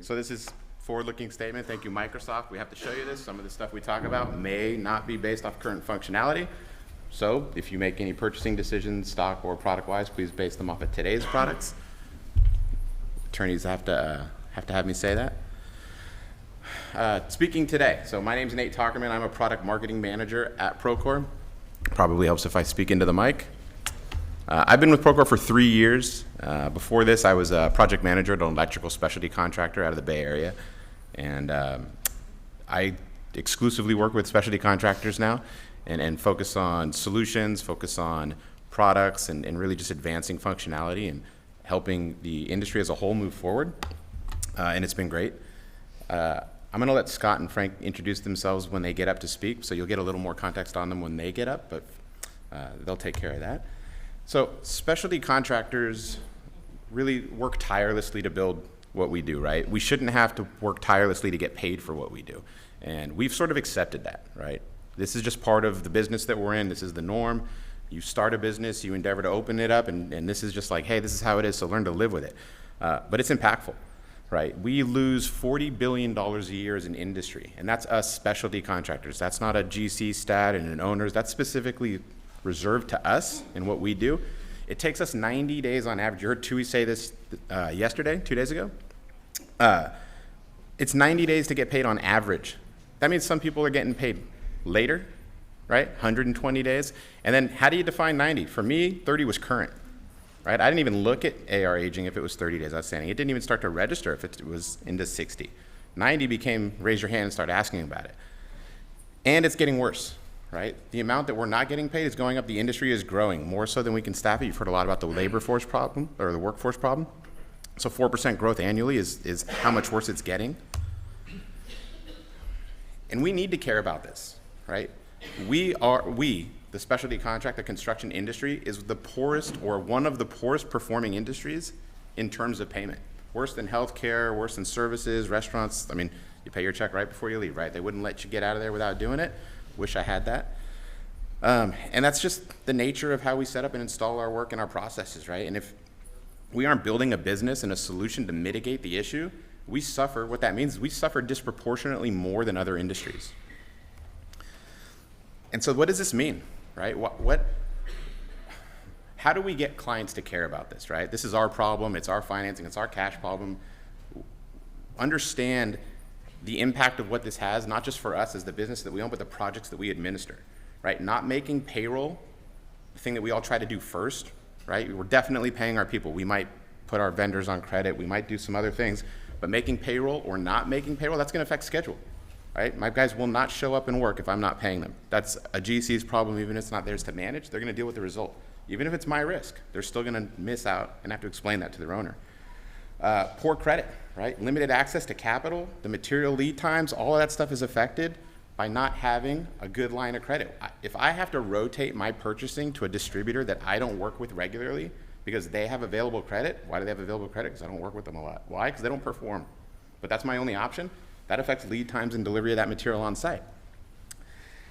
So this is forward-looking statement. Thank you, Microsoft. We have to show you this. Some of the stuff we talk about may not be based off current functionality. So if you make any purchasing decisions, stock or product-wise, please base them off of today's products. Attorneys have to have me say that. Speaking today, so my name's Nate Talkerman. I'm a product marketing manager at Procore. Probably helps if I speak into the mic. I've been with Procore for 3 years. Before this, I was a project manager at an electrical specialty contractor out of the Bay Area. And I exclusively work with specialty contractors now and focus on solutions, focus on products, and really just advancing functionality and helping the industry as a whole move forward. And it's been great. I'm going to let Scott and Frank introduce themselves when they get up to speak, so you'll get a little more context on them when they get up, but they'll take care of that. So specialty contractors really work tirelessly to build what we do, right? We shouldn't have to work tirelessly to get paid for what we do. And we've sort of accepted that, right? This is just part of the business that we're in. This is the norm. You start a business, you endeavor to open it up, and this is just like, hey, this is how it is, so learn to live with it. But it's impactful, right? We lose $40 billion a year as an industry, and that's us specialty contractors. That's not a GC stat and an owners. That's specifically reserved to us and what we do. It takes us 90 days on average. You heard Tui say this yesterday, 2 days ago. It's 90 days to get paid on average. That means some people are getting paid later, right? 120 days. And then how do you define 90? For me, 30 was current, right? I didn't even look at AR aging if it was 30 days outstanding. It didn't even start to register if it was into 60. 90 became raise your hand and start asking about it. And it's getting worse, right? The amount that we're not getting paid is going up. The industry is growing more so than we can staff it. You've heard a lot about the labor force problem or the workforce problem. So 4% growth annually is how much worse it's getting. And we need to care about this, right? The specialty contract, the construction industry, is the poorest or one of the poorest performing industries in terms of payment. Worse than healthcare, worse than services, restaurants. I mean, you pay your check right before you leave, right? They wouldn't let you get out of there without doing it. Wish I had that. And that's just the nature of how we set up and install our work and our processes, right? And if we aren't building a business and a solution to mitigate the issue, we suffer. What that means is we suffer disproportionately more than other industries. And so what does this mean, right? How do we get clients to care about this, right? This is our problem, it's our financing, it's our cash problem. Understand the impact of what this has, not just for us as the business that we own, but the projects that we administer, right? Not making payroll the thing that we all try to do first, right? We're definitely paying our people. We might put our vendors on credit, we might do some other things, but making payroll or not making payroll, that's gonna affect schedule, right? My guys will not show up and work if I'm not paying them. That's a GC's problem, even if it's not theirs to manage, they're gonna deal with the result. Even if it's my risk, they're still gonna miss out and have to explain that to their owner. Poor credit, right? Limited access to capital, the material lead times, all of that stuff is affected by not having a good line of credit. If I have to rotate my purchasing to a distributor that I don't work with regularly because they have available credit, why do they have available credit? Because I don't work with them a lot. Why? Because they don't perform. But that's my only option. That affects lead times and delivery of that material on site.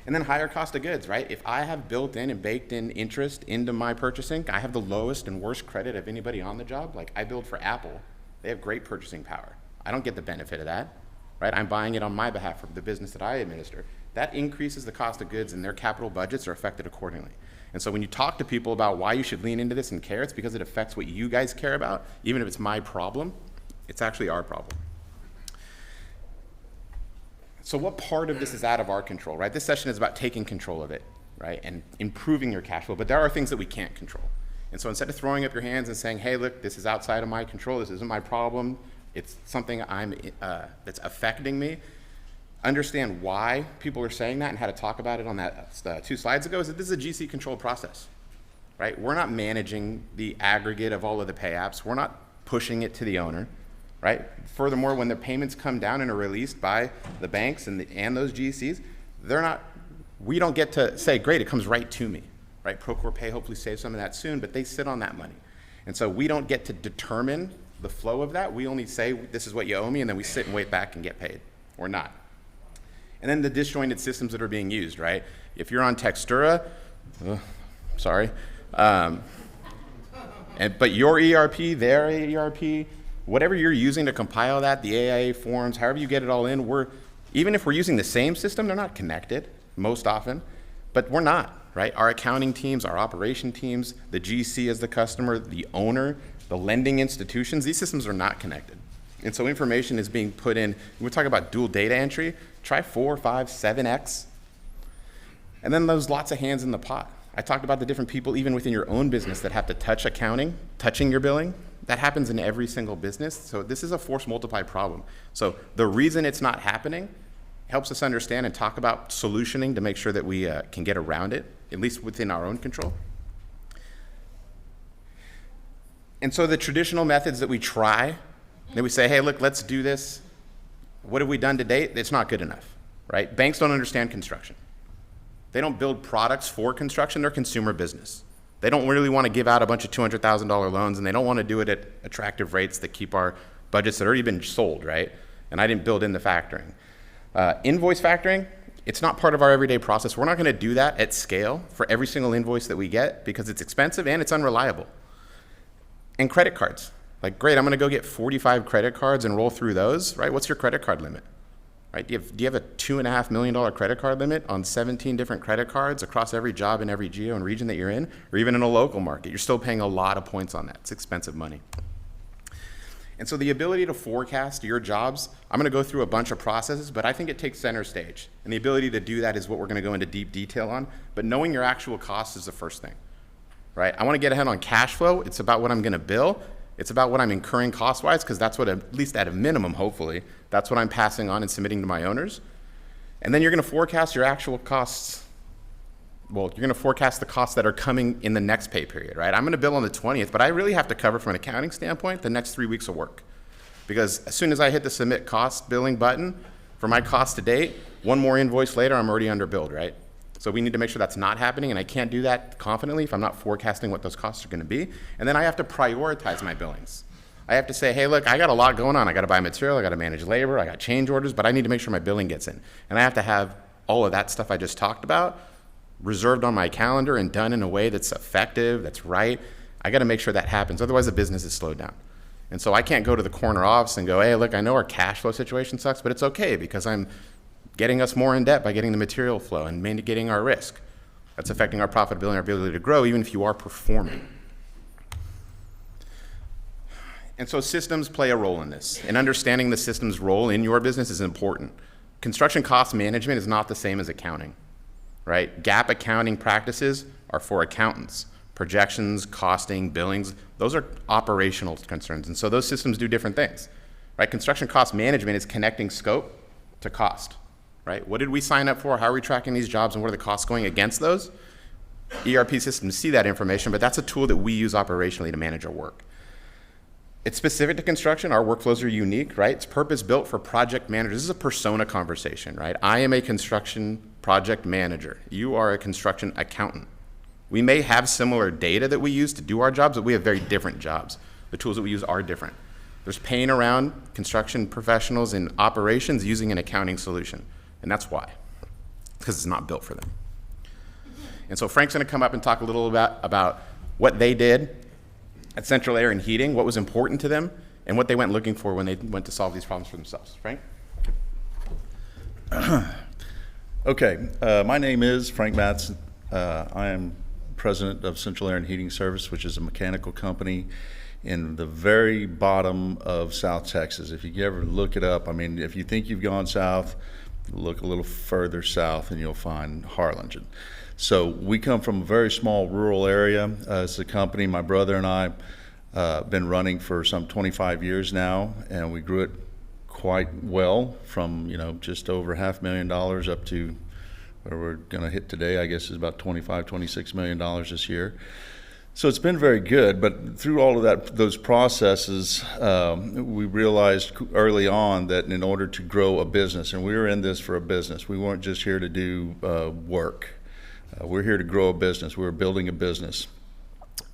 And then higher cost of goods, right? If I have built in and baked in interest into my purchasing, I have the lowest and worst credit of anybody on the job. Like I build for Apple, they have great purchasing power. I don't get the benefit of that, right? I'm buying it on my behalf for the business that I administer. That increases the cost of goods and their capital budgets are affected accordingly. And so when you talk to people about why you should lean into this and care, it's because it affects what you guys care about. Even if it's my problem, it's actually our problem. So what part of this is out of our control, right? This session is about taking control of it, right? And improving your cash flow, but there are things that we can't control. And so instead of throwing up your hands and saying, hey, look, this is outside of my control, this isn't my problem, it's something that's affecting me, understand why people are saying that and how to talk about it on that 2 slides ago, is that this is a GC controlled process, right? We're not managing the aggregate of all of the pay apps. We're not pushing it to the owner, right? Furthermore, when the payments come down and are released by the banks and those GCs, we don't get to say, great, it comes right to me, right? Procore Pay hopefully saves some of that soon, but they sit on that money. And so we don't get to determine the flow of that. We only say, this is what you owe me, and then we sit and wait back and get paid, or not. And then the disjointed systems that are being used, right? If you're on Textura, sorry, but your ERP, their ERP, whatever you're using to compile that, the AIA forms, however you get it all in, even if we're using the same system, they're not connected most often, but we're not, right? Our accounting teams, our operation teams, the GC as the customer, the owner, the lending institutions, these systems are not connected. And so information is being put in. When we talk about dual data entry, try 4, 5, 7x. And then there's lots of hands in the pot. I talked about the different people, even within your own business, that have to touch accounting, touching your billing. That happens in every single business. So this is a force multiply problem. So the reason it's not happening helps us understand and talk about solutioning to make sure that we can get around it, at least within our own control. And so the traditional methods that we try, that we say, hey, look, let's do this. What have we done to date? It's not good enough, right? Banks don't understand construction. They don't build products for construction. They're consumer business. They don't really want to give out a bunch of $200,000 loans, and they don't want to do it at attractive rates that keep our budgets that already been sold, right? And I didn't build in the factoring. Invoice factoring, it's not part of our everyday process. We're not going to do that at scale for every single invoice that we get because it's expensive and it's unreliable. And credit cards. Like, great, I'm going to go get 45 credit cards and roll through those, right? What's your credit card limit? Right? Do you have a $2.5 million credit card limit on 17 different credit cards across every job in every geo and region that you're in, or even in a local market? You're still paying a lot of points on that. It's expensive money. And so the ability to forecast your jobs, I'm going to go through a bunch of processes, but I think it takes center stage. And the ability to do that is what we're going to go into deep detail on. But knowing your actual costs is the first thing, right? I want to get ahead on cash flow. It's about what I'm going to bill. It's about what I'm incurring cost-wise, because that's what, at least at a minimum, hopefully, that's what I'm passing on and submitting to my owners. And then you're going to forecast your actual costs. Well, you're going to forecast the costs that are coming in the next pay period, right? I'm going to bill on the 20th, but I really have to cover from an accounting standpoint the next 3 weeks of work. Because as soon as I hit the submit cost billing button for my cost to date, one more invoice later, I'm already under billed, right? So we need to make sure that's not happening, and I can't do that confidently if I'm not forecasting what those costs are going to be. And then I have to prioritize my billings. I have to say, hey, look, I got a lot going on. I got to buy material, I got to manage labor, I got change orders, but I need to make sure my billing gets in. And I have to have all of that stuff I just talked about reserved on my calendar and done in a way that's effective, that's right. I got to make sure that happens. Otherwise, the business is slowed down. And so I can't go to the corner office and go, hey, look, I know our cash flow situation sucks, but it's okay because I'm getting us more in debt by getting the material flow and mitigating our risk. That's affecting our profitability and our ability to grow, even if you are performing. And so systems play a role in this. And understanding the system's role in your business is important. Construction cost management is not the same as accounting, right? GAAP accounting practices are for accountants. Projections, costing, billings, those are operational concerns. And so those systems do different things, right? Construction cost management is connecting scope to cost, right? What did we sign up for? How are we tracking these jobs, and what are the costs going against those? ERP systems see that information, but that's a tool that we use operationally to manage our work. It's specific to construction. Our workflows are unique, right? It's purpose-built for project managers. This is a persona conversation, right? I am a construction project manager. You are a construction accountant. We may have similar data that we use to do our jobs, but we have very different jobs. The tools that we use are different. There's pain around construction professionals in operations using an accounting solution, and that's why, because it's not built for them. And so Frank's going to come up and talk a little about what they did at Central Air and Heating, what was important to them, and what they went looking for when they went to solve these problems for themselves. Frank? Okay, my name is Frank Matson. I am president of Central Air and Heating Service, which is a mechanical company in the very bottom of South Texas. If you ever look it up, I mean, if you think you've gone south, look a little further south and you'll find Harlingen. So we come from a very small rural area. It's a company my brother and I been running for some 25 years now, and we grew it quite well from, just over $500,000 up to where we're going to hit today, I guess, is about $26 million this year. So it's been very good, but through all of those processes, we realized early on that in order to grow a business, and we were in this for a business, we weren't just here to do work. We're here to grow a business. We're building a business.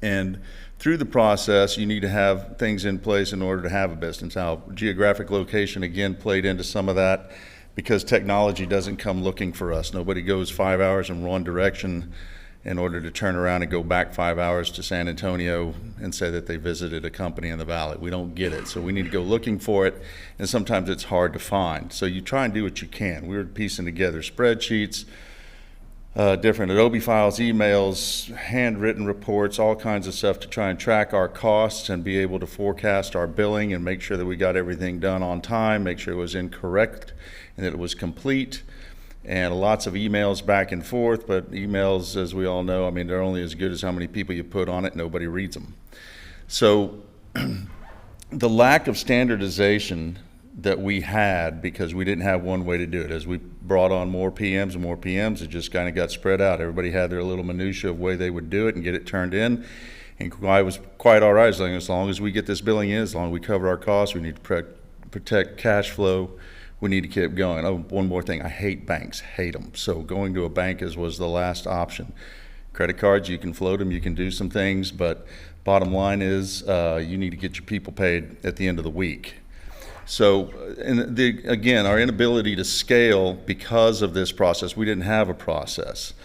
And through the process, you need to have things in place in order to have a business. Now, geographic location, again, played into some of that, because technology doesn't come looking for us. Nobody goes 5 hours in one direction in order to turn around and go back 5 hours to San Antonio and say that they visited a company in the valley. We don't get it. So we need to go looking for it, and sometimes it's hard to find. So you try and do what you can. We were piecing together spreadsheets, different Adobe files, emails, handwritten reports, all kinds of stuff to try and track our costs and be able to forecast our billing and make sure that we got everything done on time, make sure it was incorrect and that it was complete. And lots of emails back and forth, but emails, as we all know, I mean, they're only as good as how many people you put on it. Nobody reads them. So the lack of standardization that we had, because we didn't have one way to do it, as we brought on more PMs and more PMs, it just kind of got spread out. Everybody had their little minutia of way they would do it and get it turned in. And I was quite all right, as long as we get this billing in, as long as we cover our costs, we need to protect cash flow. We need to keep going. Oh, one more thing. I hate banks, hate them. So going to a bank was the last option. Credit cards, you can float them, you can do some things, but bottom line is you need to get your people paid at the end of the week. So, again, our inability to scale because of this process, we didn't have a process.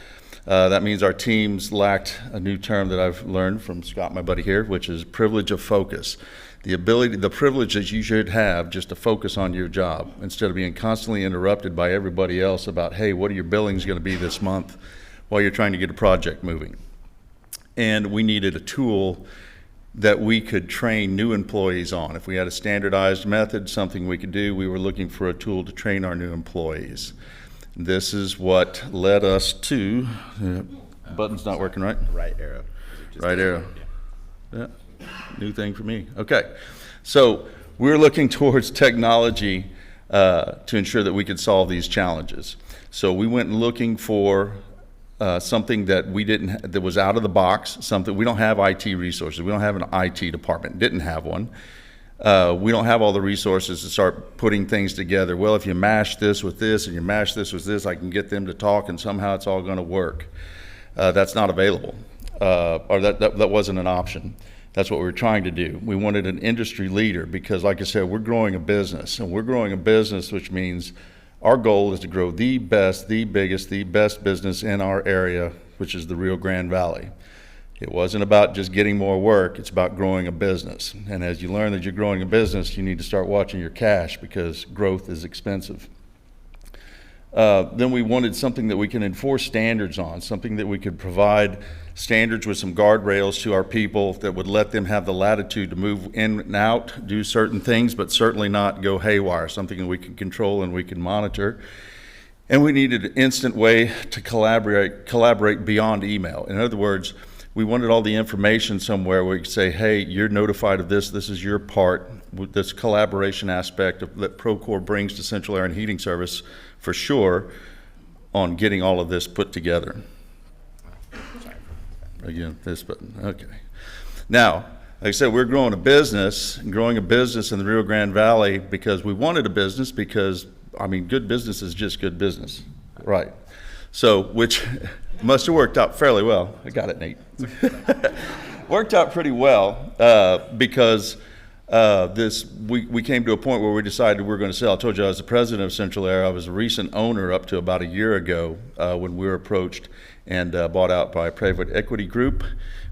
That means our teams lacked a new term that I've learned from Scott, my buddy here, which is privilege of focus. The privilege that you should have just to focus on your job instead of being constantly interrupted by everybody else about, hey, what are your billings going to be this month while you're trying to get a project moving. And we needed a tool that we could train new employees on. If we had a standardized method, something we could do, we were looking for a tool to train our new employees. This is what led us to, button's not working right? Right arrow. Right arrow. Yeah. New thing for me. Okay, so we're looking towards technology to ensure that we could solve these challenges. So we went looking for something that we didn't, that was out of the box. Something we don't have IT resources. We don't have an IT department. Didn't have one. We don't have all the resources to start putting things together. Well, if you mash this with this and you mash this with this, I can get them to talk, and somehow it's all going to work. That's not available, or that wasn't an option. That's what we were trying to do. We wanted an industry leader because, like I said, we're growing a business, and we're growing a business, which means our goal is to grow the best, the biggest, the best business in our area, which is the Rio Grande Valley. It wasn't about just getting more work, it's about growing a business. And as you learn that you're growing a business, you need to start watching your cash because growth is expensive. Then we wanted something that we can enforce standards on, something that we could provide standards with some guardrails to our people that would let them have the latitude to move in and out, do certain things, but certainly not go haywire, something that we can control and we can monitor. And we needed an instant way to collaborate beyond email. In other words, we wanted all the information somewhere where we could say, hey, you're notified of this, this is your part, with this collaboration aspect that Procore brings to Central Air and Heating Service for sure on getting all of this put together. Again, this button, okay. Now, like I said, we're growing a business in the Rio Grande Valley because we wanted a business because, I mean, good business is just good business, right? So, which must have worked out fairly well. I got it, Nate. Worked out pretty well because we came to a point where we decided we were going to sell. I told you I was the president of Central Air. I was a recent owner up to about a year ago when we were approached and bought out by a private equity group,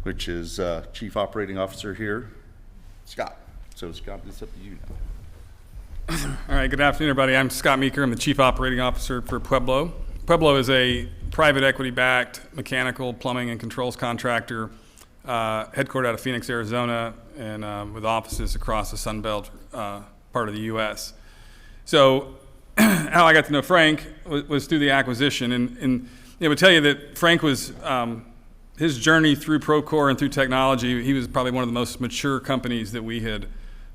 which is Chief Operating Officer here, Scott. So Scott, it's up to you now. All right, good afternoon, everybody. I'm Scott Meeker. I'm the Chief Operating Officer for Pueblo. Pueblo is a private equity-backed mechanical, plumbing, and controls contractor headquartered out of Phoenix, Arizona, and with offices across the Sun Belt part of the U.S. So how I got to know Frank was through the acquisition. And I would tell you that Frank was, his journey through Procore and through technology, he was probably one of the most mature companies that we had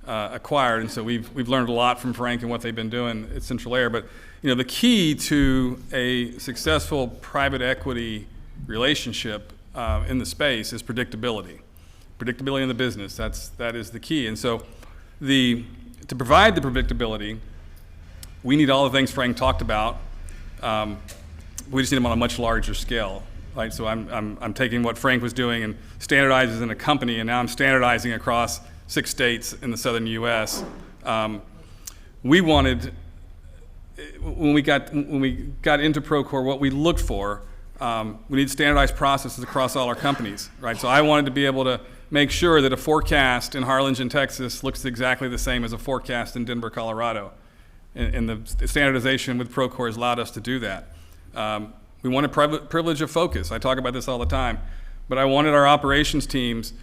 acquired. And so we've learned a lot from Frank and what they've been doing at Central Air. But the key to a successful private equity relationship in the space is predictability. Predictability in the business, that is the key. And so to provide the predictability, we need all the things Frank talked about. We just need them on a much larger scale. Right? So I'm taking what Frank was doing and standardizes in a company, and now I'm standardizing across 6 states in the southern U.S. We wanted, when we got into Procore, what we looked for We need standardized processes across all our companies, right? So I wanted to be able to make sure that a forecast in Harlingen, Texas looks exactly the same as a forecast in Denver, Colorado. And the standardization with Procore has allowed us to do that. We wanted privilege of focus. I talk about this all the time. But I wanted our operations teams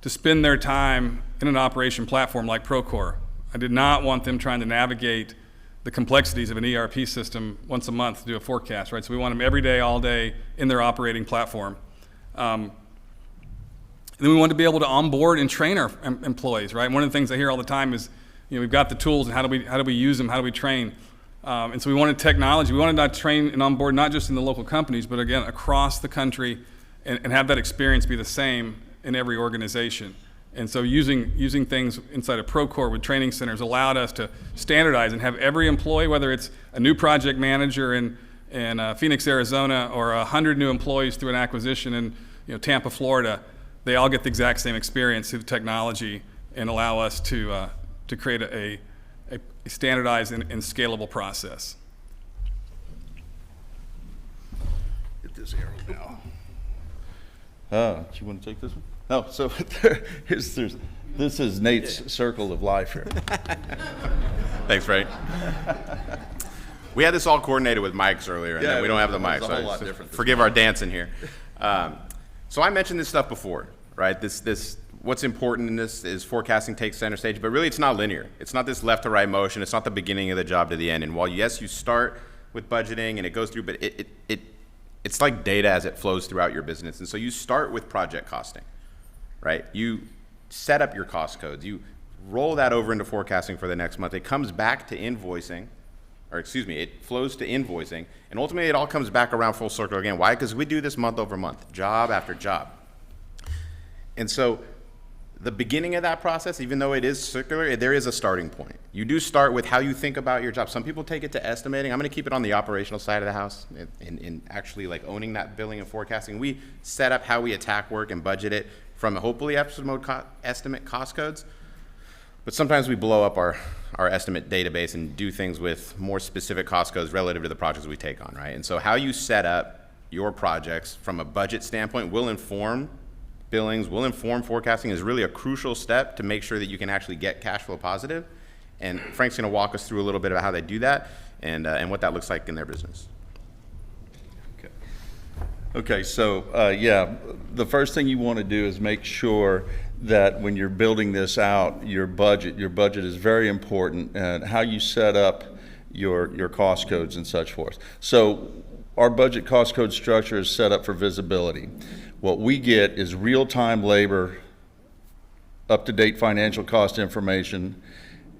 to spend their time in an operation platform like Procore. I did not want them trying to navigate the complexities of an ERP system once a month to do a forecast, right? So we want them every day, all day in their operating platform. And then we want to be able to onboard and train our employees, right? One of the things I hear all the time is, we've got the tools, and how do we use them? How do we train? And so we wanted technology. We wanted to train and onboard not just in the local companies, but again across the country, and have that experience be the same in every organization. And so using things inside of Procore with training centers allowed us to standardize and have every employee, whether it's a new project manager in Phoenix, Arizona, or 100 new employees through an acquisition in Tampa, Florida, they all get the exact same experience through the technology and allow us to create a standardized and scalable process. Get this arrow now. Do you want to take this one? No, so this is Nate's circle of life here. Thanks, Frank. We had this all coordinated with mics earlier, and then we don't have the mics. It's a whole lot different. Forgive our dancing here. So I mentioned this stuff before, right? What's important in this is forecasting takes center stage, but really it's not linear. It's not this left to right motion. It's not the beginning of the job to the end. And while yes, you start with budgeting and it goes through, but it's like data as it flows throughout your business. And so you start with project costing, right? You set up your cost codes. You roll that over into forecasting for the next month. It comes back to invoicing, it flows to invoicing, and ultimately it all comes back around full circle again. Why? Because we do this month over month, job after job. And so the beginning of that process, even though it is circular, there is a starting point. You do start with how you think about your job. Some people take it to estimating. I'm going to keep it on the operational side of the house in actually like owning that billing and forecasting. We set up how we attack work and budget it from hopefully estimate cost codes. But sometimes we blow up our estimate database and do things with more specific cost codes relative to the projects we take on, right? And so how you set up your projects from a budget standpoint will inform billings, will inform forecasting, is really a crucial step to make sure that you can actually get cash flow positive. And Frank's going to walk us through a little bit about how they do that and what that looks like in their business. Okay, so the first thing you want to do is make sure that when you're building this out, your budget is very important, and how you set up your cost codes and such forth. So our budget cost code structure is set up for visibility. What we get is real-time labor, up-to-date financial cost information,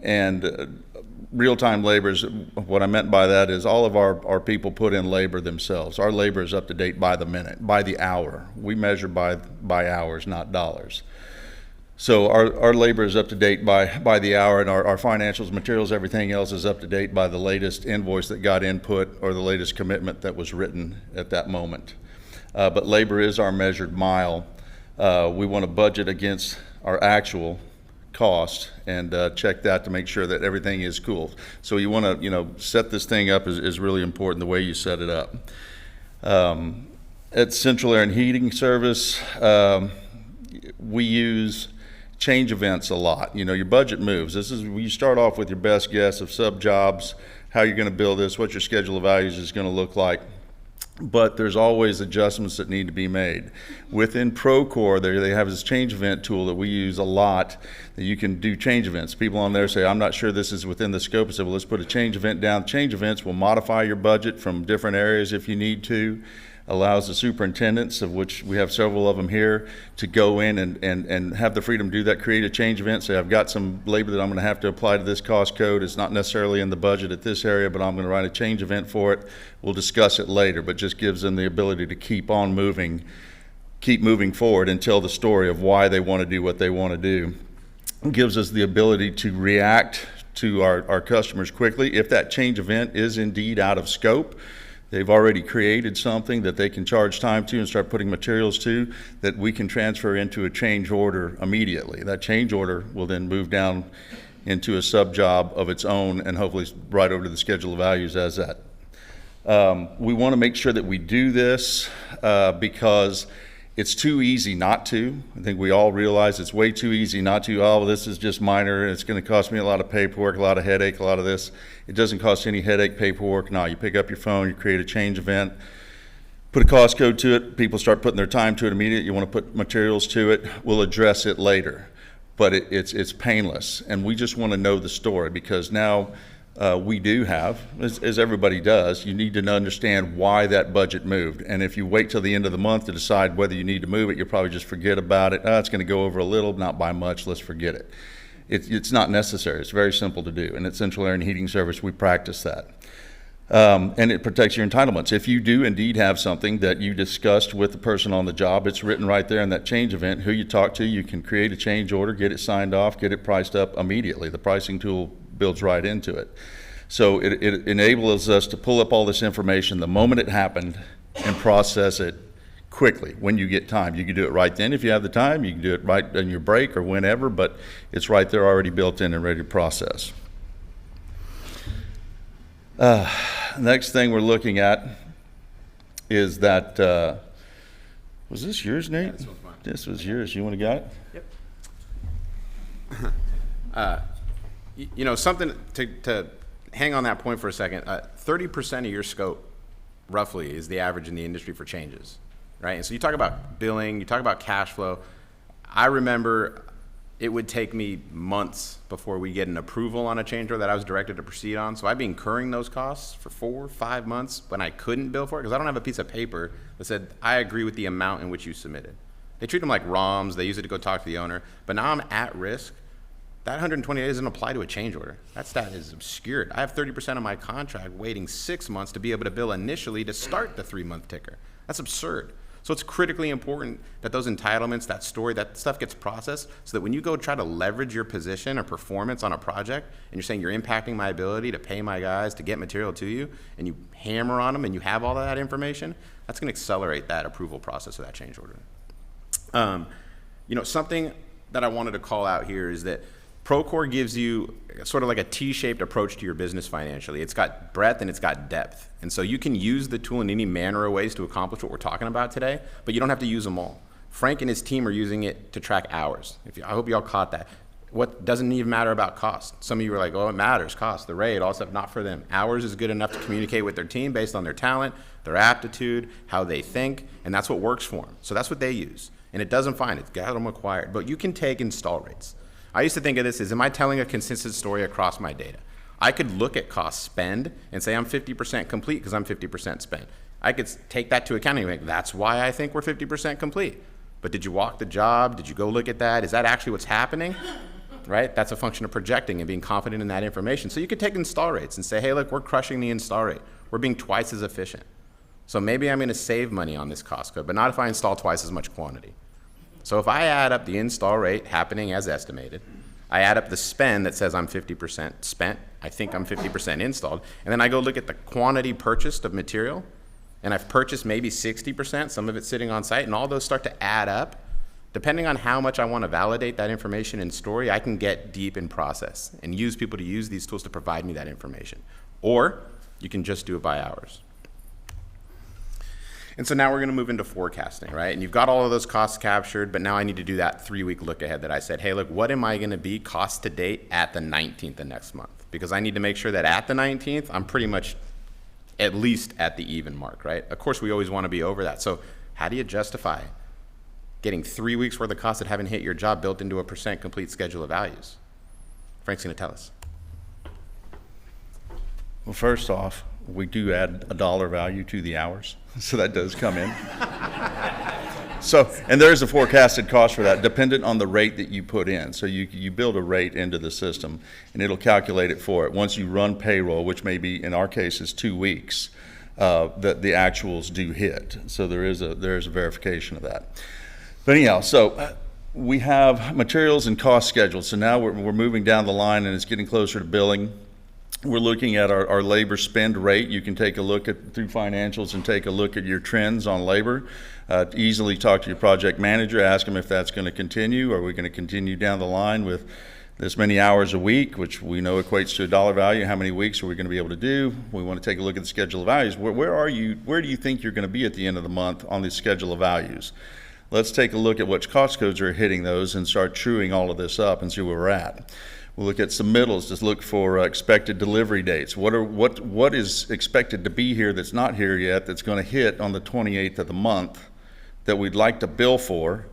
and real-time labor is, what I meant by that is all of our people put in labor themselves. Our labor is up to date by the minute, by the hour. We measure by hours, not dollars. So our labor is up to date by the hour, and our financials, materials, everything else is up to date by the latest invoice that got input or the latest commitment that was written at that moment. But labor is our measured mile. We want to budget against our actual cost and check that to make sure that everything is cool. So you want to set this thing up is really important, the way you set it up. At Central Air and Heating Service, we use change events a lot. Your budget moves. This is, you start off with your best guess of sub jobs, how you're going to build this, what your schedule of values is going to look like. But there's always adjustments that need to be made. Within Procore, they have this change event tool that we use a lot, that you can do change events. People on there say, I'm not sure this is within the scope. I said, well, let's put a change event down. Change events will modify your budget from different areas if you need to. Allows the superintendents, of which we have several of them here, to go in and have the freedom to do that, create a change event, say I've got some labor that I'm going to have to apply to this cost code. It's not necessarily in the budget at this area, but I'm going to write a change event for it. We'll discuss it later, but just gives them the ability to keep moving forward and tell the story of why they want to do what they want to do. It gives us the ability to react to our customers quickly. If that change event is indeed out of scope, they've already created something that they can charge time to and start putting materials to, that we can transfer into a change order immediately. That change order will then move down into a sub job of its own and hopefully right over to the schedule of values as that. We want to make sure that we do this because it's too easy not to. I think we all realize it's way too easy not to. Oh, this is just minor. It's going to cost me a lot of paperwork, a lot of headache, a lot of this. It doesn't cost any headache, paperwork. No, you pick up your phone, you create a change event, put a cost code to it. People start putting their time to it immediately. You want to put materials to it. We'll address it later. But it's painless. And we just want to know the story because now we do have, as everybody does, you need to understand why that budget moved. And if you wait till the end of the month to decide whether you need to move it, you'll probably just forget about it. Oh, it's going to go over a little, not by much, let's forget it. It's not necessary. It's very simple to do. And at Central Air and Heating Service, we practice that. And it protects your entitlements. If you do indeed have something that you discussed with the person on the job, it's written right there in that change event, who you talk to, you can create a change order, get it signed off, get it priced up immediately. The pricing tool builds right into it. So it enables us to pull up all this information the moment it happened and process it quickly when you get time. You can do it right then if you have the time. You can do it right in your break or whenever, but it's right there already built in and ready to process. Next thing we're looking at is that, was this yours, Nate? Yeah, this one's mine. This was yours. You want to got it? Yep. You know, something to hang on that point for a second. 30% of your scope, roughly, is the average in the industry for changes, right? And so you talk about billing, you talk about cash flow. I remember it would take me months before we get an approval on a change order that I was directed to proceed on. So I'd be incurring those costs for 4 or 5 months when I couldn't bill for it because I don't have a piece of paper that said, I agree with the amount in which you submitted. They treat them like ROMs. They use it to go talk to the owner. But now I'm at risk. That 120 days doesn't apply to a change order. That stat is obscured. I have 30% of my contract waiting 6 months to be able to bill initially to start the 3-month ticker. That's absurd. So it's critically important that those entitlements, that story, that stuff gets processed so that when you go try to leverage your position or performance on a project and you're saying you're impacting my ability to pay my guys to get material to you and you hammer on them and you have all of that information, that's going to accelerate that approval process of that change order. You know, something that I wanted to call out here is that Procore gives you sort of like a T-shaped approach to your business financially. It's got breadth and it's got depth. And so you can use the tool in any manner of ways to accomplish what we're talking about today, but you don't have to use them all. Frank and his team are using it to track hours. I hope you all caught that. What doesn't even matter about cost? Some of you are like, oh, it matters, cost, the rate, all stuff, not for them. Hours is good enough to communicate with their team based on their talent, their aptitude, how they think, and that's what works for them. So that's what they use. And it doesn't find it's got them acquired, but you can take install rates. I used to think of this as, am I telling a consistent story across my data? I could look at cost spend and say I'm 50% complete because I'm 50% spent. I could take that to account and think, that's why I think we're 50% complete. But did you walk the job? Did you go look at that? Is that actually what's happening? Right? That's a function of projecting and being confident in that information. So you could take install rates and say, hey, look, we're crushing the install rate. We're being twice as efficient. So maybe I'm going to save money on this cost code, but not if I install twice as much quantity. So if I add up the install rate happening as estimated, I add up the spend that says I'm 50% spent, I think I'm 50% installed, and then I go look at the quantity purchased of material, and I've purchased maybe 60%, some of it sitting on site, and all those start to add up. Depending on how much I want to validate that information in story, I can get deep in process and use people to use these tools to provide me that information. Or you can just do it by hours. And so now we're going to move into forecasting, right? And you've got all of those costs captured, but now I need to do that 3-week look ahead that I said, hey, look, what am I going to be cost to date at the 19th of next month? Because I need to make sure that at the 19th, I'm pretty much at least at the even mark, right? Of course, we always want to be over that. So how do you justify getting 3 weeks worth of costs that haven't hit your job built into a % complete schedule of values? Frank's going to tell us. Well, first off, we do add a dollar value to the hours, so that does come in. So, and there is a forecasted cost for that, dependent on the rate that you put in. So you build a rate into the system, and it'll calculate it for it. Once you run payroll, which may be, in our case, is 2 weeks, that the actuals do hit. So there is a verification of that. But anyhow, so we have materials and cost schedules. So now we're moving down the line, and it's getting closer to billing. We're looking at our labor spend rate. You can take a look at through financials and take a look at your trends on labor. Easily talk to your project manager, ask them if that's going to continue. Are we going to continue down the line with this many hours a week, which we know equates to a dollar value. How many weeks are we going to be able to do? We want to take a look at the schedule of values. Where do you think you're going to be at the end of the month on the schedule of values? Let's take a look at which cost codes are hitting those and start truing all of this up and see where we're at. We'll look at submittals, just look for expected delivery dates. What is expected to be here that's not here yet, that's going to hit on the 28th of the month that we'd like to bill for,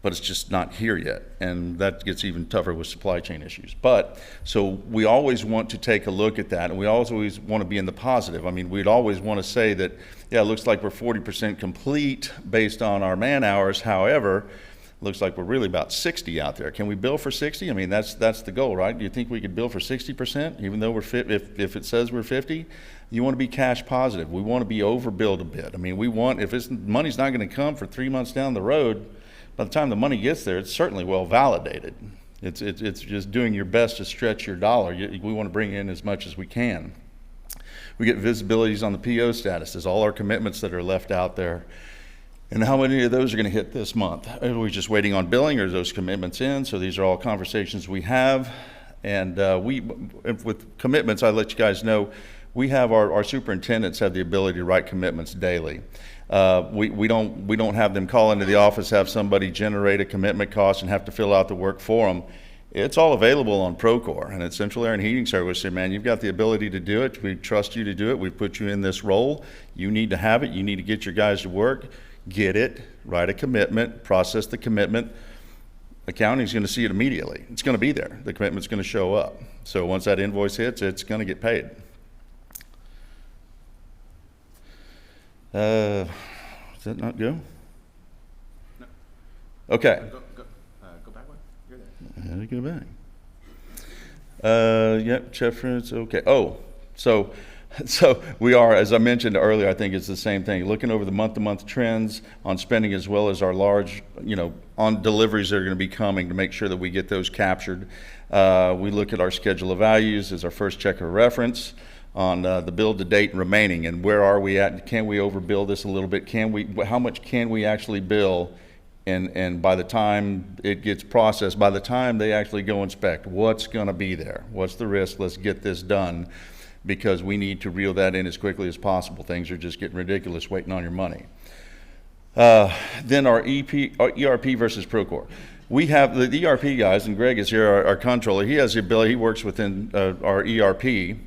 but it's just not here yet. And that gets even tougher with supply chain issues. But, so we always want to take a look at that, and we always want to be in the positive. I mean, we'd always want to say that, yeah, it looks like we're 40% complete based on our man hours. However, looks like we're really about 60 out there. Can we bill for 60? I mean, that's the goal, right? Do you think we could bill for 60%, even though we're if it says we're 50? You want to be cash positive. We want to be overbilled a bit. I mean, we want, if money's not going to come for 3 months down the road, by the time the money gets there, it's certainly well validated. It's just doing your best to stretch your dollar. We want to bring in as much as we can. We get visibilities on the PO statuses, all our commitments that are left out there. And how many of those are going to hit this month? Are we just waiting on billing, or are those commitments in? So these are all conversations we have. And with commitments, I let you guys know, we have our superintendents have the ability to write commitments daily. We don't have them call into the office, have somebody generate a commitment cost and have to fill out the work for them. It's all available on Procore, and at Central Air and Heating Service, say, man, you've got the ability to do it. We trust you to do it. We've put you in this role. You need to have it. You need to get your guys to work. Get it, write a commitment, process the commitment. Accounting's going to see it immediately. It's going to be there. The commitment's going to show up. So once that invoice hits, it's going to get paid. Does that not go? No. Okay. Go back one. You're there. How do I go back? Yep, Chefrance, okay. Oh, so we are, as I mentioned earlier, I think it's the same thing. Looking over the month-to-month trends on spending, as well as our large, on deliveries that are going to be coming, to make sure that we get those captured. We look at our schedule of values as our first check of reference on the bill to date and remaining, and where are we at? Can we overbill this a little bit? How much can we actually bill? And by the time it gets processed, by the time they actually go inspect, what's going to be there? What's the risk? Let's get this done, because we need to reel that in as quickly as possible. Things are just getting ridiculous waiting on your money. Then our ERP versus Procore. We have the ERP guys, and Greg is here, our controller. He has the ability, he works within our ERP.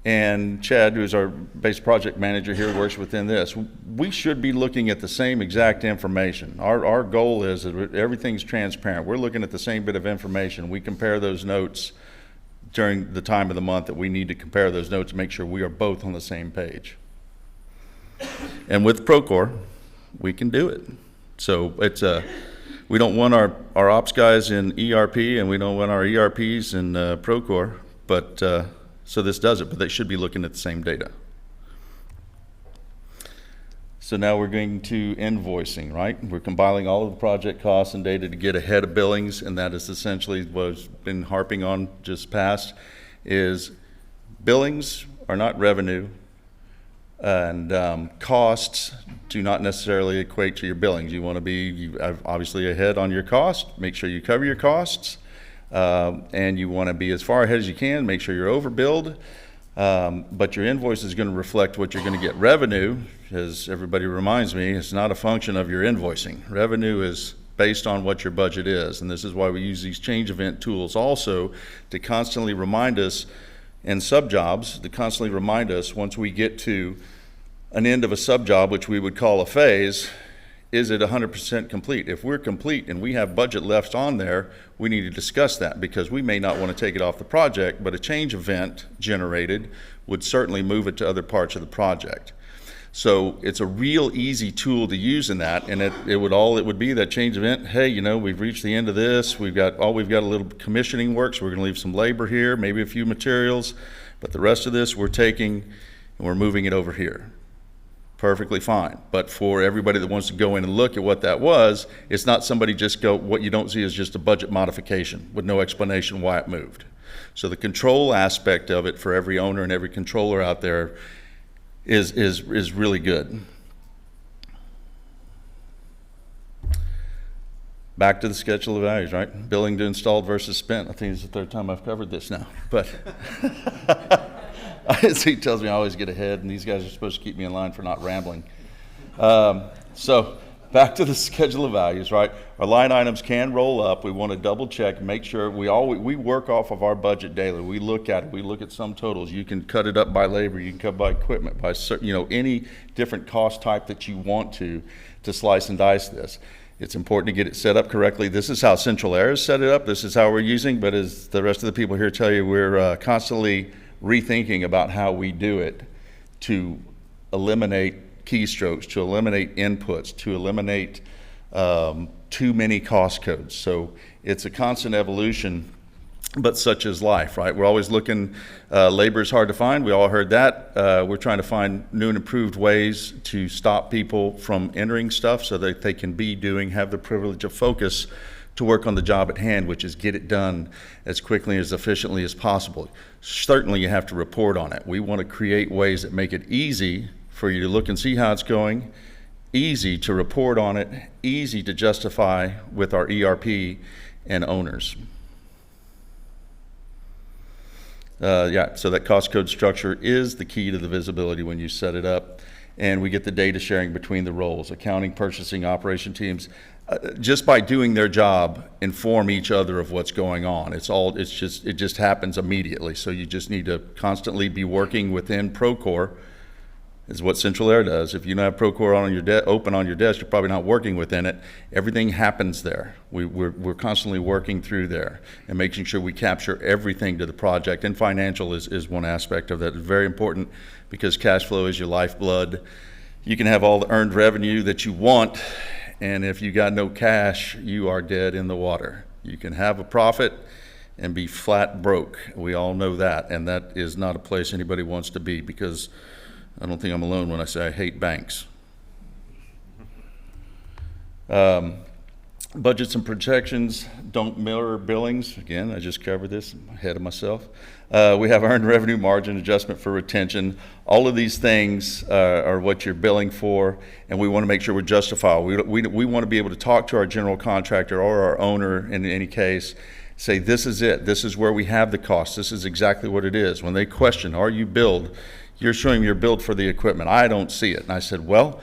And Chad, who's our base project manager here, works within this. We should be looking at the same exact information. Our goal is that everything's transparent. We're looking at the same bit of information. We compare those notes during the time of the month that we need to compare those notes to make sure we are both on the same page. And with Procore, we can do it. So it's we don't want our ops guys in ERP, and we don't want our ERPs in Procore, but so this does it, but they should be looking at the same data. So now we're going to invoicing, right? We're compiling all of the project costs and data to get ahead of billings, and that is essentially what I've been harping on just past, is billings are not revenue, and costs do not necessarily equate to your billings. You want to be obviously ahead on your cost, make sure you cover your costs, and you want to be as far ahead as you can, make sure you're overbilled, but your invoice is going to reflect what you're going to get. Revenue, as everybody reminds me, is not a function of your invoicing. Revenue is based on what your budget is, and this is why we use these change event tools also to constantly remind us, and sub-jobs, to constantly remind us once we get to an end of a sub-job, which we would call a phase, is it 100% complete? If we're complete and we have budget left on there, we need to discuss that, because we may not want to take it off the project, but a change event generated would certainly move it to other parts of the project. So it's a real easy tool to use in that, and it would be that change event. Hey, we've reached the end of this. We've got a little commissioning work, so we're going to leave some labor here, maybe a few materials, but the rest of this we're taking and we're moving it over here. Perfectly fine. But for everybody that wants to go in and look at what that was, it's not somebody what you don't see is just a budget modification with no explanation why it moved. So the control aspect of it for every owner and every controller out there is really good. Back to the schedule of values, right? Billing to installed versus spent. I think it's the third time I've covered this now, but he tells me I always get ahead, and these guys are supposed to keep me in line for not rambling. So back to the schedule of values, right? Our line items can roll up. We want to double check, make sure we work off of our budget daily. We look at it. We look at sum totals. You can cut it up by labor. You can cut by equipment, by any different cost type that you want to slice and dice this. It's important to get it set up correctly. This is how Central Air has set it up. This is how we're using, but as the rest of the people here tell you, we're constantly rethinking about how we do it to eliminate keystrokes, to eliminate inputs, to eliminate too many cost codes. So it's a constant evolution, but such is life, right? We're always looking, labor is hard to find. We all heard that. We're trying to find new and improved ways to stop people from entering stuff so that they can have the privilege of focus to work on the job at hand, which is get it done as quickly and as efficiently as possible. Certainly you have to report on it. We want to create ways that make it easy for you to look and see how it's going, easy to report on it, easy to justify with our ERP and owners. So that cost code structure is the key to the visibility when you set it up, and we get the data sharing between the roles, accounting, purchasing, operation teams. Just by doing their job, inform each other of what's going on. It just happens immediately. So you just need to constantly be working within Procore, is what Central Air does. If you don't have Procore open on your desk, you're probably not working within it. Everything happens there. We're constantly working through there and making sure we capture everything to the project. And financial is one aspect of that. It's very important because cash flow is your lifeblood. You can have all the earned revenue that you want, and if you got no cash, you are dead in the water. You can have a profit and be flat broke. We all know that, and that is not a place anybody wants to be, because I don't think I'm alone when I say I hate banks. Budgets and projections don't mirror billings. Again, I just covered this, I'm ahead of myself. We have earned revenue margin, adjustment for retention. All of these things are what you're billing for, and we want to make sure we're justifiable. We want to be able to talk to our general contractor or our owner in any case, say this is it, this is where we have the cost, this is exactly what it is. When they question, are you billed? You're showing your billed for the equipment. I don't see it. And I said, well,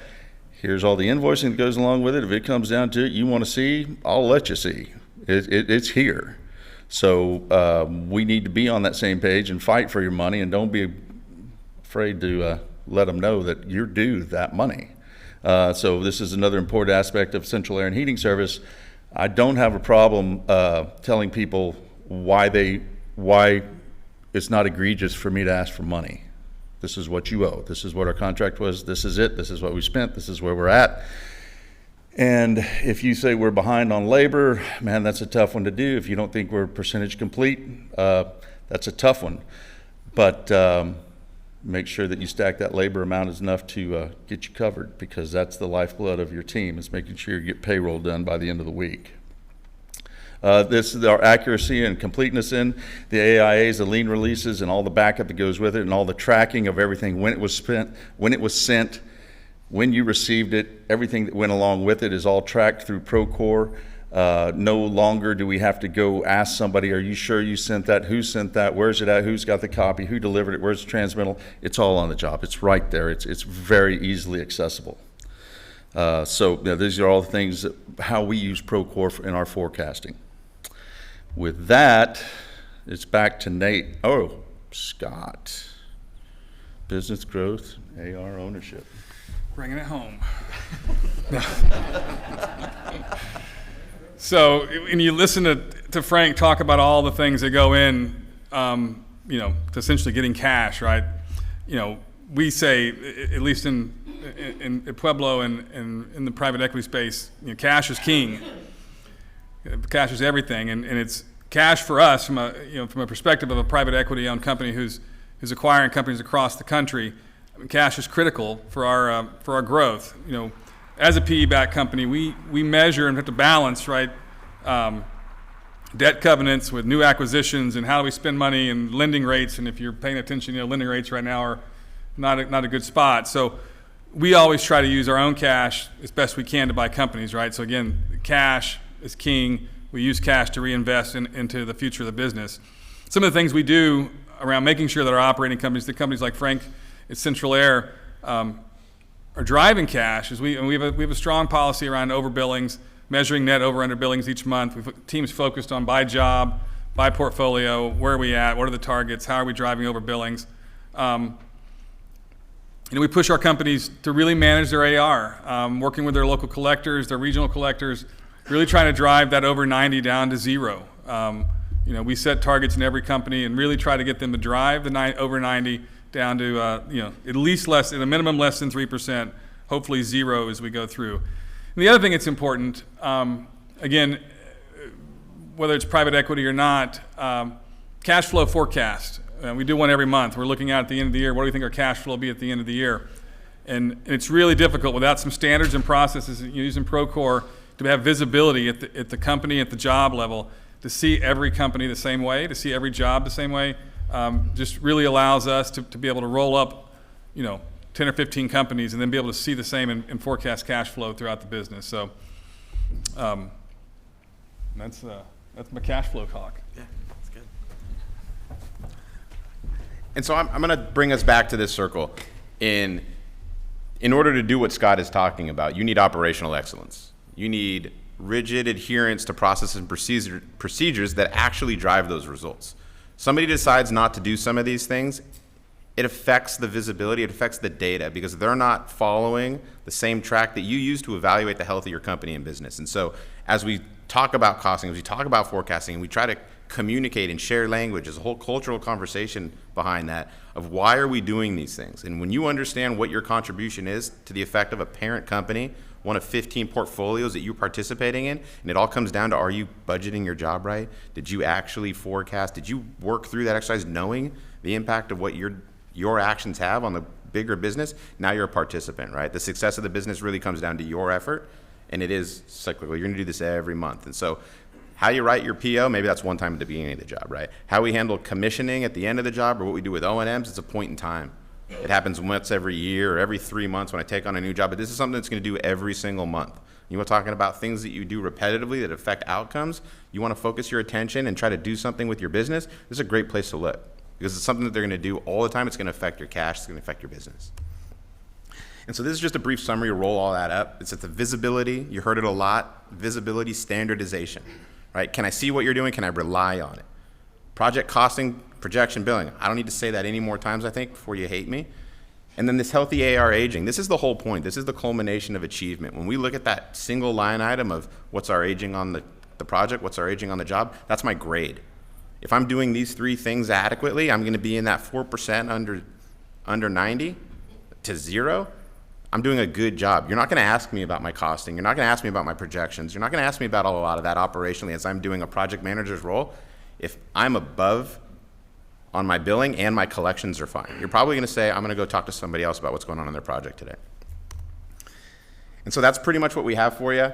here's all the invoicing that goes along with it. If it comes down to it, you want to see, I'll let you see. It's here. So we need to be on that same page and fight for your money, and don't be afraid to let them know that you're due that money. So this is another important aspect of Central Air and Heating Service. I don't have a problem telling people why it's not egregious for me to ask for money. This is what you owe. This is what our contract was. This is it. This is what we spent. This is where we're at. And if you say we're behind on labor, man, that's a tough one to do. If you don't think we're percentage complete, that's a tough one. But make sure that you stack that labor amount is enough to get you covered, because that's the lifeblood of your team, is making sure you get payroll done by the end of the week. This is our accuracy and completeness in the AIAs, the lien releases, and all the backup that goes with it, and all the tracking of everything, when it was spent, when it was sent, when you received it. Everything that went along with it is all tracked through Procore. No longer do we have to go ask somebody, are you sure you sent that? Who sent that? Where's it at? Who's got the copy? Who delivered it? Where's the transmittal? It's all on the job. It's right there. It's very easily accessible. These are all the things how we use Procore in our forecasting. With that, it's back to Nate. Oh, Scott. Business growth, AR ownership. Bringing it home. So when you listen to Frank talk about all the things that go in, to essentially getting cash, right? We say, at least in Pueblo and in the private equity space, cash is king. Cash is everything, and it's cash for us from a perspective of a private equity owned company who's acquiring companies across the country. I mean, cash is critical for our growth. As a PE-backed company, we measure and have to balance, right, debt covenants with new acquisitions, and how do we spend money and lending rates. And if you're paying attention, lending rates right now are not a good spot. So we always try to use our own cash as best we can to buy companies, right? So again, cash is king. We use cash to reinvest into the future of the business. Some of the things we do around making sure that our operating companies, the companies like Frank at Central Air, are driving cash is we have a strong policy around over billings, measuring net over under billings each month. We've teams focused on by job, by portfolio, where are we at, what are the targets, how are we driving over billings. We push our companies to really manage their AR, working with their local collectors, their regional collectors, really trying to drive that over 90 down to 0. We set targets in every company and really try to get them to drive the over 90 down to at least at a minimum less than 3%, hopefully 0 as we go through. And the other thing that's important, again, whether it's private equity or not, cash flow forecast. We do one every month. We're looking at the end of the year, what do we think our cash flow will be at the end of the year? And it's really difficult without some standards and processes using Procore to have visibility at the company, at the job level, to see every company the same way, to see every job the same way. Just really allows us to be able to roll up, 10 or 15 companies and then be able to see the same and forecast cash flow throughout the business. So that's my cash flow talk. Yeah, that's good. And so I'm going to bring us back to this circle. In order to do what Scott is talking about, you need operational excellence. You need rigid adherence to processes and procedures that actually drive those results. Somebody decides not to do some of these things, it affects the visibility, it affects the data, because they're not following the same track that you use to evaluate the health of your company and business. And so as we talk about costing, as we talk about forecasting, and we try to communicate and share language, there's a whole cultural conversation behind that of why are we doing these things. And when you understand what your contribution is to the effect of a parent company, one of 15 portfolios that you're participating in, and it all comes down to, are you budgeting your job right? Did you actually forecast? Did you work through that exercise knowing the impact of what your actions have on the bigger business? Now you're a participant, right? The success of the business really comes down to your effort, and it is cyclical. You're gonna do this every month. And so how you write your PO, maybe that's one time at the beginning of the job, right? How we handle commissioning at the end of the job, or what we do with O&Ms, it's a point in time. It happens once every year or every 3 months when I take on a new job, but this is something that's going to do every single month. You are talking about things that you do repetitively that affect outcomes. You want to focus your attention and try to do something with your business. This is a great place to look because it's something that they're going to do all the time. It's going to affect your cash. It's going to affect your business. And so this is just a brief summary to roll all that up. It's at the visibility. You heard it a lot. Visibility, standardization, right? Can I see what you're doing? Can I rely on it? Project costing, projection, billing. I don't need to say that any more times, I think, before you hate me. And then this healthy AR aging. This is the whole point. This is the culmination of achievement. When we look at that single line item of what's our aging on the project, what's our aging on the job, that's my grade. If I'm doing these 3 things adequately, I'm going to be in that 4% under 90 to 0. I'm doing a good job. You're not going to ask me about my costing. You're not going to ask me about my projections. You're not going to ask me about a lot of that operationally as I'm doing a project manager's role. If I'm above on my billing and my collections are fine, you're probably going to say, I'm going to go talk to somebody else about what's going on in their project today. And so that's pretty much what we have for you.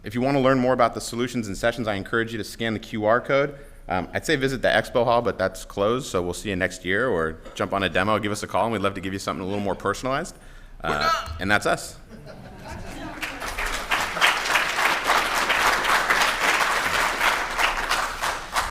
If you want to learn more about the solutions and sessions, I encourage you to scan the QR code. I'd say visit the expo hall, but that's closed, so we'll see you next year, or jump on a demo, give us a call, and we'd love to give you something a little more personalized. And that's us.